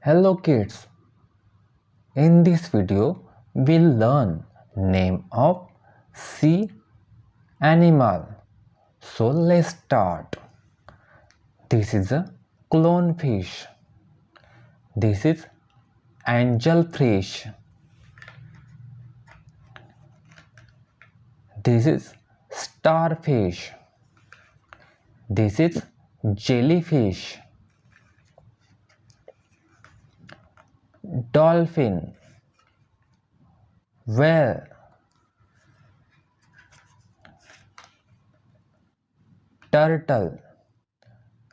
Hello kids, in this video we'll learn name of sea animal. So let's start. This is a clownfish. This is angelfish. This is starfish. This is jellyfish. Dolphin. Whale. Turtle.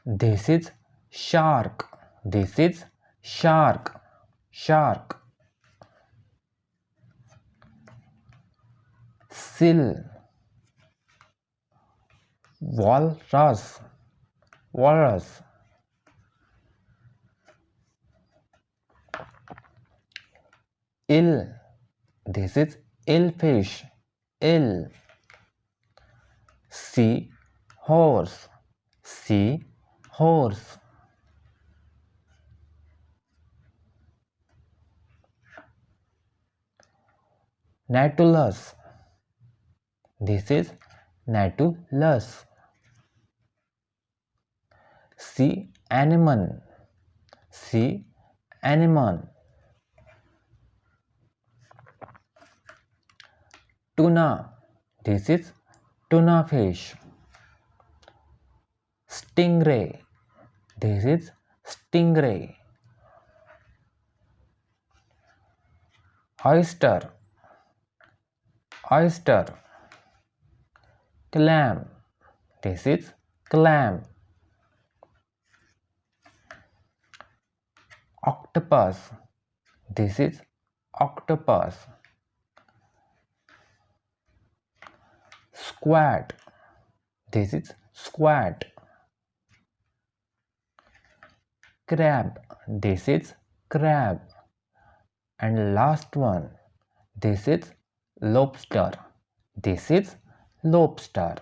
This is shark. This is shark. Shark. Seal. Walrus. Walrus. Eel. This is eelfish. Eel. Sea horse. Sea horse. Nautilus. This is Nautilus. Sea anemone. Sea anemone. Tuna. This is tuna fish. Stingray. This is stingray. Oyster. Oyster. Clam. This is clam. Octopus. This is octopus. Squid. This is squid. Crab. This is crab. And last one, this is lobster. This is lobster.